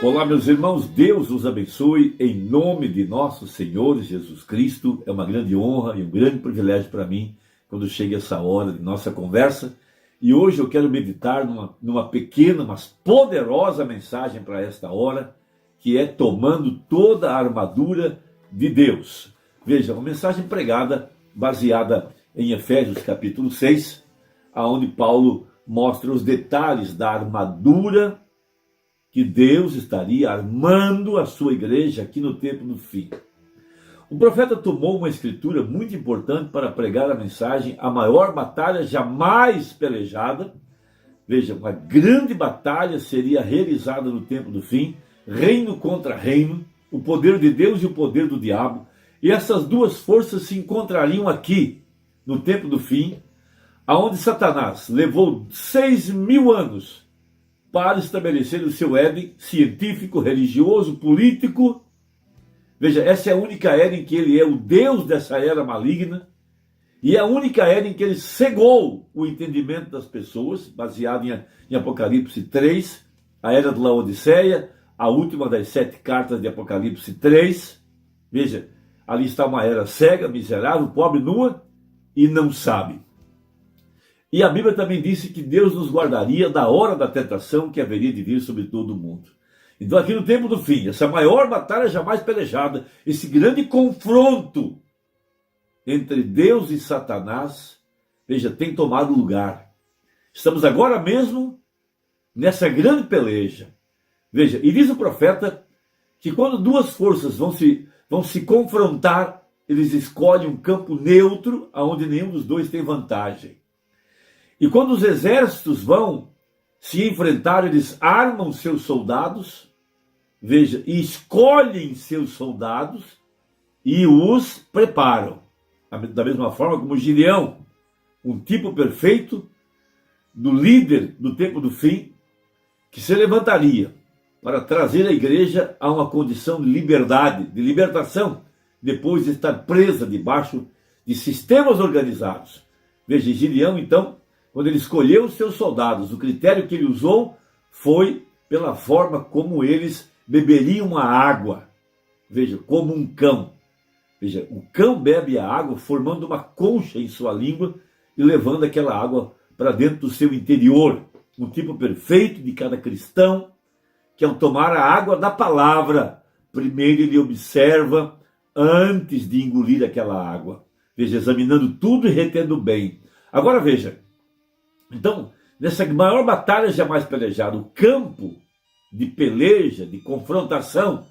Olá, meus irmãos, Deus os abençoe em nome de nosso Senhor Jesus Cristo. É uma grande honra e um grande privilégio para mim quando chega essa hora de nossa conversa. E hoje eu quero meditar numa pequena, mas poderosa mensagem para esta hora, que é tomando toda a armadura de Deus. Veja, uma mensagem pregada, baseada em Efésios capítulo 6, onde Paulo mostra os detalhes da armadura que Deus estaria armando a sua igreja aqui no tempo do fim. O profeta tomou uma escritura muito importante para pregar a mensagem: a maior batalha jamais pelejada. Veja, uma grande batalha seria realizada no tempo do fim, reino contra reino, o poder de Deus e o poder do diabo. E essas duas forças se encontrariam aqui, no tempo do fim, aonde Satanás levou 6.000 anos para estabelecer o seu Éden científico, religioso, político. Veja, essa é a única era em que ele é o Deus dessa era maligna, e é a única era em que ele cegou o entendimento das pessoas, baseado em Apocalipse 3, a era de Laodiceia, a última das 7 cartas de Apocalipse 3. Veja, ali está uma era cega, miserável, pobre, nua e não sabe. E a Bíblia também disse que Deus nos guardaria da hora da tentação que haveria de vir sobre todo o mundo. Então aqui no tempo do fim, essa maior batalha jamais pelejada, esse grande confronto entre Deus e Satanás, veja, tem tomado lugar. Estamos agora mesmo nessa grande peleja. Veja, e diz o profeta que quando duas forças vão se confrontar, eles escolhem um campo neutro, onde nenhum dos dois tem vantagem. E quando os exércitos vão se enfrentar, eles armam seus soldados, veja, e escolhem seus soldados e os preparam. Da mesma forma como Gideão, um tipo perfeito do líder do tempo do fim, que se levantaria para trazer a igreja a uma condição de liberdade, de libertação, depois de estar presa debaixo de sistemas organizados. Veja, Gideão, então, quando ele escolheu os seus soldados, o critério que ele usou foi pela forma como eles beberiam a água. Veja, como um cão. Veja, o cão bebe a água formando uma concha em sua língua e levando aquela água para dentro do seu interior. Um tipo perfeito de cada cristão, que ao tomar a água da palavra, primeiro ele observa antes de engolir aquela água. Veja, examinando tudo e retendo bem. Agora veja, então, nessa maior batalha jamais pelejada, o campo de peleja, de confrontação,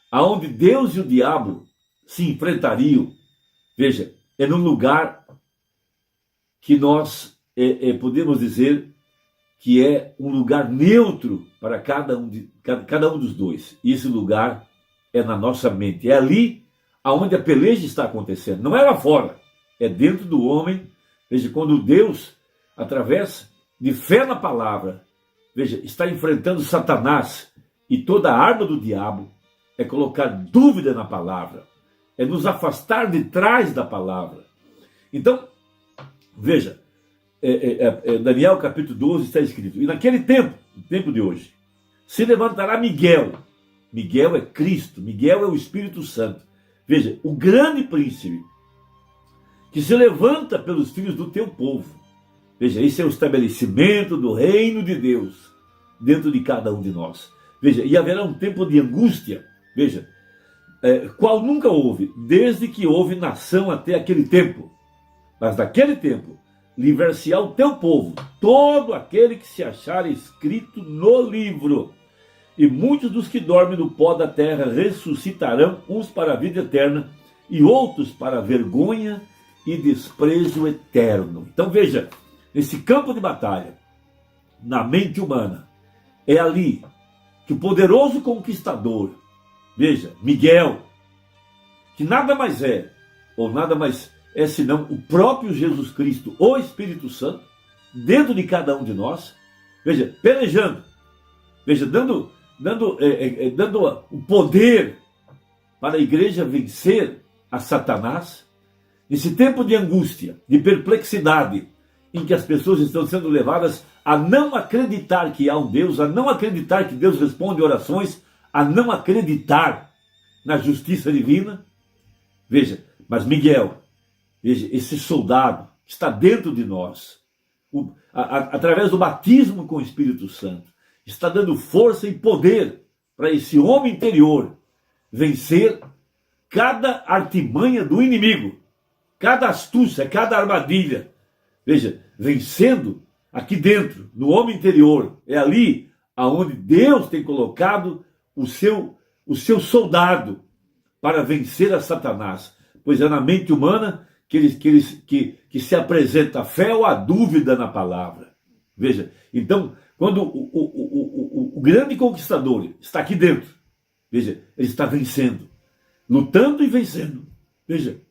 aonde Deus e o diabo se enfrentariam, veja, é num lugar que nós podemos dizer que é um lugar neutro para cada um dos dois. E esse lugar é na nossa mente, é ali aonde a peleja está acontecendo, não é lá fora, é dentro do homem. Veja, quando Deus, através de fé na palavra, veja, está enfrentando Satanás, e toda a arma do diabo é colocar dúvida na palavra, é nos afastar de trás da palavra. Então, veja, Daniel capítulo 12 está escrito: e naquele tempo, no tempo de hoje, se levantará Miguel. Miguel é Cristo, Miguel é o Espírito Santo. Veja, o grande príncipe, que se levanta pelos filhos do teu povo. Veja, esse é o estabelecimento do reino de Deus dentro de cada um de nós. Veja, e haverá um tempo de angústia, veja, qual nunca houve, desde que houve nação até aquele tempo. Mas naquele tempo, livrar-se-á o teu povo, todo aquele que se achar escrito no livro. E muitos dos que dormem no pó da terra ressuscitarão, uns para a vida eterna e outros para a vergonha e desprezo eterno. Então veja, nesse campo de batalha, na mente humana, é ali que o poderoso conquistador, veja, Miguel, que nada mais é, ou nada mais é senão o próprio Jesus Cristo, o Espírito Santo, dentro de cada um de nós, veja, pelejando, veja, dando o poder para a igreja vencer a Satanás. Nesse tempo de angústia, de perplexidade, em que as pessoas estão sendo levadas a não acreditar que há um Deus, a não acreditar que Deus responde orações, a não acreditar na justiça divina. Veja, mas Miguel, veja, esse soldado está dentro de nós, através do batismo com o Espírito Santo, está dando força e poder para esse homem interior vencer cada artimanha do inimigo, cada astúcia, cada armadilha. Veja, vencendo aqui dentro, no homem interior, é ali aonde Deus tem colocado o seu soldado para vencer a Satanás, pois é na mente humana que se apresenta a fé ou a dúvida na palavra. Veja, então, quando o grande conquistador está aqui dentro, veja, ele está vencendo, lutando e vencendo. Veja,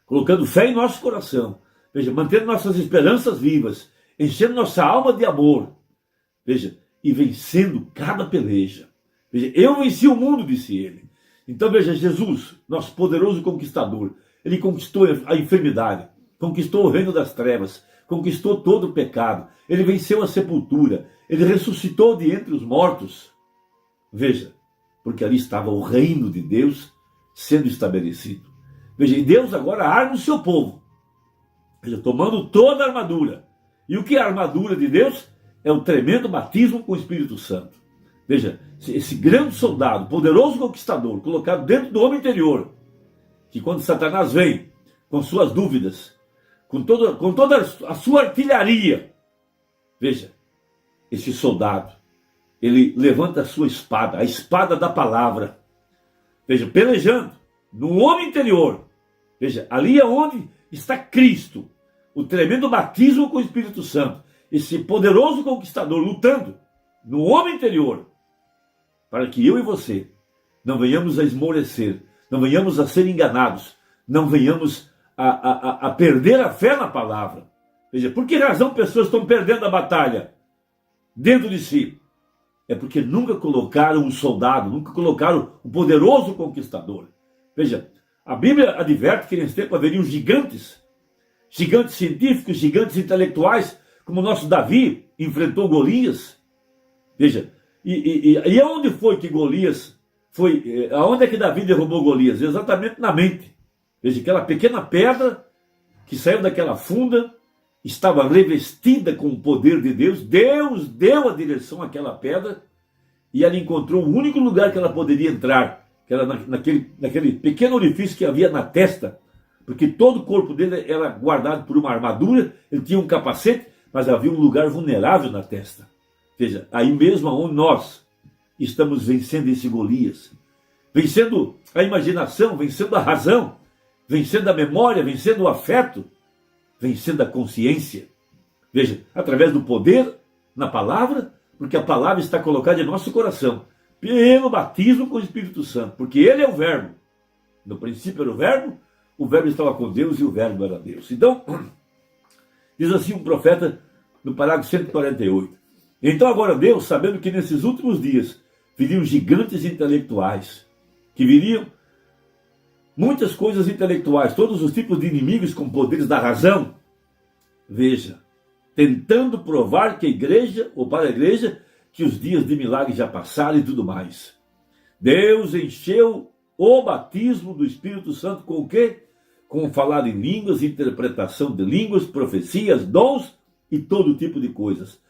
colocando fé em nosso coração. Veja, mantendo nossas esperanças vivas, enchendo nossa alma de amor. Veja, e vencendo cada peleja. Veja, eu venci o mundo, disse ele. Então veja, Jesus, nosso poderoso conquistador, ele conquistou a enfermidade, conquistou o reino das trevas, conquistou todo o pecado, ele venceu a sepultura, ele ressuscitou de entre os mortos. Veja, porque ali estava o reino de Deus sendo estabelecido. Veja, e Deus agora arma o seu povo, veja, tomando toda a armadura. E o que é a armadura de Deus? É o tremendo batismo com o Espírito Santo. Veja, esse grande soldado, poderoso conquistador, colocado dentro do homem interior, que quando Satanás vem com suas dúvidas, com toda a sua artilharia, veja, esse soldado, ele levanta a sua espada, a espada da palavra, veja, pelejando no homem interior. Veja, ali é onde está Cristo, o tremendo batismo com o Espírito Santo, esse poderoso conquistador lutando no homem interior, para que eu e você não venhamos a esmorecer, não venhamos a ser enganados, não venhamos a perder a fé na palavra. Veja, por que razão pessoas estão perdendo a batalha dentro de si? É porque nunca colocaram um soldado, nunca colocaram o poderoso conquistador. Veja, a Bíblia adverte que nesse tempo haveriam gigantes científicos, gigantes intelectuais, como o nosso Davi enfrentou Golias. Veja, e aonde foi que Golias foi? Aonde é que Davi derrubou Golias? Exatamente na mente. Veja, aquela pequena pedra que saiu daquela funda estava revestida com o poder de Deus. Deus deu a direção àquela pedra e ela encontrou o único lugar que ela poderia entrar, que era naquele pequeno orifício que havia na testa, porque todo o corpo dele era guardado por uma armadura, ele tinha um capacete, mas havia um lugar vulnerável na testa. Veja, aí mesmo onde nós estamos vencendo esse Golias, vencendo a imaginação, vencendo a razão, vencendo a memória, vencendo o afeto, vencendo a consciência. Veja, através do poder na palavra, porque a palavra está colocada em nosso coração, pelo batismo com o Espírito Santo, porque ele é o verbo. No princípio era o verbo estava com Deus e o verbo era Deus. Então, diz assim um profeta no parágrafo 148. Então agora Deus, sabendo que nesses últimos dias viriam gigantes intelectuais, que viriam muitas coisas intelectuais, todos os tipos de inimigos com poderes da razão, veja, tentando provar que a igreja, ou para a igreja, que os dias de milagres já passaram e tudo mais. Deus encheu o batismo do Espírito Santo com o quê? Com falar em línguas, interpretação de línguas, profecias, dons e todo tipo de coisas.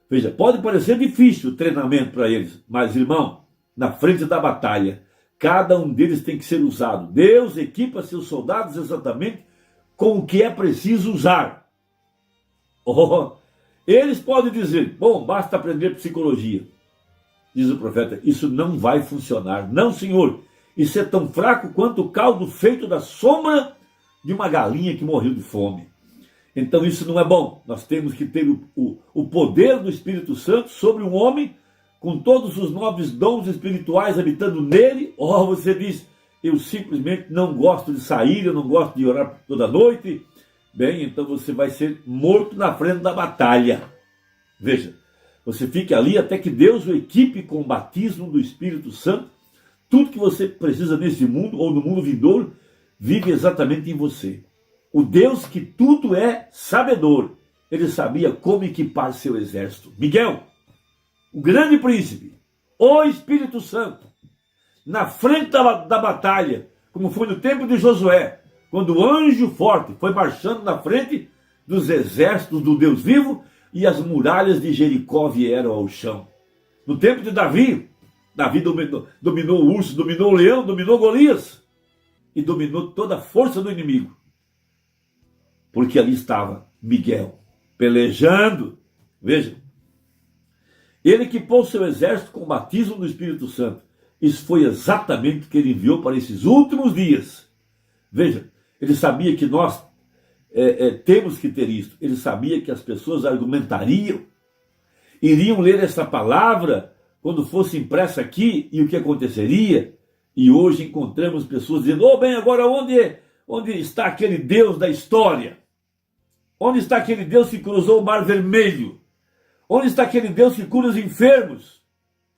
Veja, pode parecer difícil o treinamento para eles, mas, irmão, na frente da batalha, cada um deles tem que ser usado. Deus equipa seus soldados exatamente com o que é preciso usar. Oh, eles podem dizer, bom, basta aprender psicologia. Diz o profeta, isso não vai funcionar. Não, senhor, isso é tão fraco quanto o caldo feito da sombra de uma galinha que morreu de fome. Então isso não é bom. Nós temos que ter o poder do Espírito Santo sobre um homem com todos os nobres dons espirituais habitando nele. Oh, você diz, eu simplesmente não gosto de sair, eu não gosto de orar toda noite. Bem, então você vai ser morto na frente da batalha. Veja, você fique ali até que Deus o equipe com o batismo do Espírito Santo. Tudo que você precisa nesse mundo ou no mundo vindouro vive exatamente em você. O Deus que tudo é sabedor ele sabia como equipar seu exército. Miguel, o grande príncipe, o Espírito Santo, na frente da batalha, como foi no tempo de Josué, quando o anjo forte foi marchando na frente dos exércitos do Deus vivo e as muralhas de Jericó vieram ao chão. No tempo de Davi, Davi dominou o urso, dominou o leão, dominou Golias e dominou toda a força do inimigo. Porque ali estava Miguel, pelejando. Veja, ele equipou seu exército com o batismo do Espírito Santo. Isso foi exatamente o que ele enviou para esses últimos dias. Veja, ele sabia que nós temos que ter isso. Ele sabia que as pessoas argumentariam, iriam ler essa palavra quando fosse impressa aqui, e o que aconteceria? E hoje encontramos pessoas dizendo: oh, bem, agora onde está aquele Deus da história? Onde está aquele Deus que cruzou o Mar Vermelho? Onde está aquele Deus que cura os enfermos?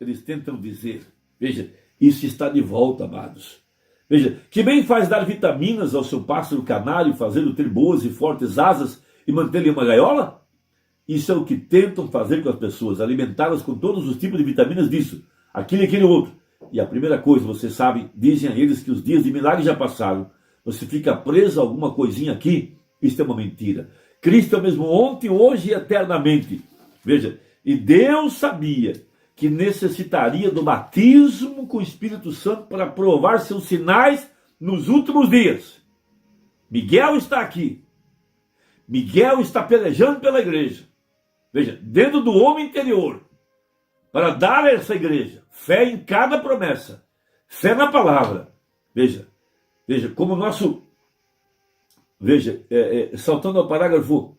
Eles tentam dizer. Veja, isso está de volta, amados. Veja, que bem faz dar vitaminas ao seu pássaro canário, fazê-lo ter boas e fortes asas e mantê-lo em uma gaiola? Isso é o que tentam fazer com as pessoas, alimentá-las com todos os tipos de vitaminas disso, aquilo e aquele outro. E a primeira coisa, você sabe, dizem a eles que os dias de milagre já passaram. Você fica preso a alguma coisinha aqui, isso é uma mentira. Cristo é o mesmo ontem, hoje e eternamente. Veja, e Deus sabia que necessitaria do batismo com o Espírito Santo para provar seus sinais nos últimos dias. Miguel está aqui. Miguel está pelejando pela igreja. Veja, dentro do homem interior, para dar a essa igreja fé em cada promessa, fé na palavra. Veja, como o nosso... Veja, saltando ao parágrafo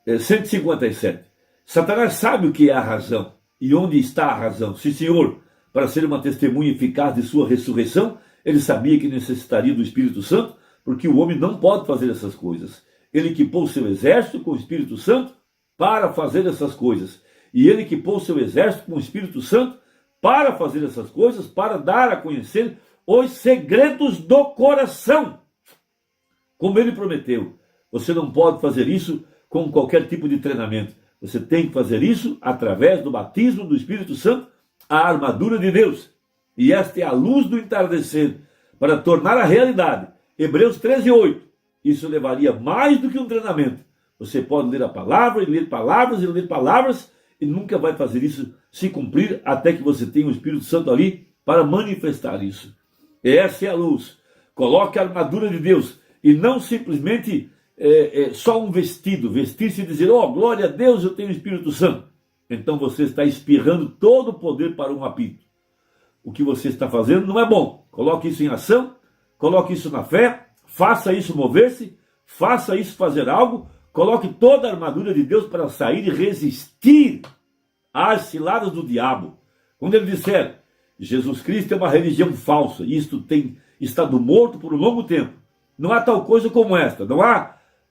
157. Satanás sabe o que é a razão e onde está a razão. Se Senhor, para ser uma testemunha eficaz de sua ressurreição, ele sabia que necessitaria do Espírito Santo, porque o homem não pode fazer essas coisas. Ele equipou seu exército com o Espírito Santo para fazer essas coisas. E ele equipou seu exército com o Espírito Santo para fazer essas coisas, para dar a conhecer os segredos do coração. Como ele prometeu, você não pode fazer isso com qualquer tipo de treinamento. Você tem que fazer isso através do batismo do Espírito Santo, a armadura de Deus. E esta é a luz do entardecer, para tornar a realidade. Hebreus 13:8. Isso levaria mais do que um treinamento. Você pode ler a palavra, e ler palavras, e ler palavras, e nunca vai fazer isso se cumprir, até que você tenha o Espírito Santo ali para manifestar isso. Essa é a luz. Coloque a armadura de Deus, e não simplesmente só um vestido, vestir-se e dizer: oh, glória a Deus, eu tenho o Espírito Santo. Então você está espirrando todo o poder para um apito. O que você está fazendo não é bom. Coloque isso em ação, coloque isso na fé, faça isso mover-se, faça isso fazer algo, coloque toda a armadura de Deus para sair e resistir às ciladas do diabo. Quando ele disser: Jesus Cristo é uma religião falsa, e isto tem estado morto por um longo tempo, não há tal coisa como esta,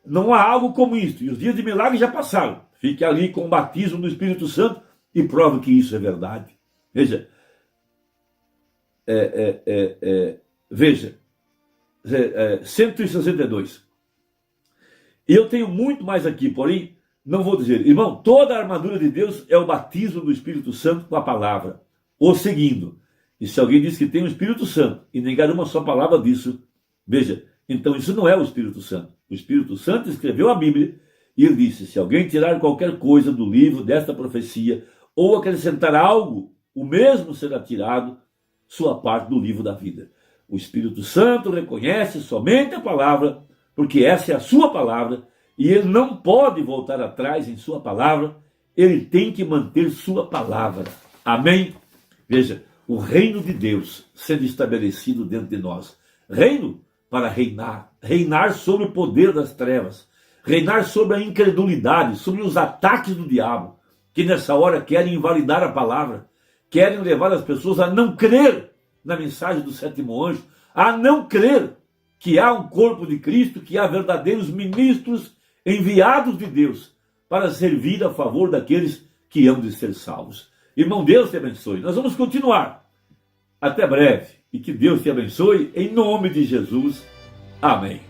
não há algo como isto, e os dias de milagre já passaram. Fique ali com o batismo do Espírito Santo e prove que isso é verdade. Veja, veja, 162. E eu tenho muito mais aqui, porém não vou dizer. Irmão, toda a armadura de Deus é o batismo do Espírito Santo com a palavra, o seguindo. E se alguém diz que tem o Espírito Santo e negar uma só palavra disso, veja, então isso não é o Espírito Santo. O Espírito Santo escreveu a Bíblia e ele disse: se alguém tirar qualquer coisa do livro desta profecia ou acrescentar algo, o mesmo será tirado sua parte do livro da vida. O Espírito Santo reconhece somente a palavra, porque essa é a sua palavra, e ele não pode voltar atrás em sua palavra, ele tem que manter sua palavra. Amém? Veja, o reino de Deus sendo estabelecido dentro de nós. Reino para reinar sobre o poder das trevas, reinar sobre a incredulidade, sobre os ataques do diabo, que nessa hora querem invalidar a palavra, querem levar as pessoas a não crer na mensagem do sétimo anjo, a não crer que há um corpo de Cristo, que há verdadeiros ministros enviados de Deus para servir a favor daqueles que hão de ser salvos. Irmão, Deus te abençoe. Nós vamos continuar. Até breve. E que Deus te abençoe em nome de Jesus. Amém.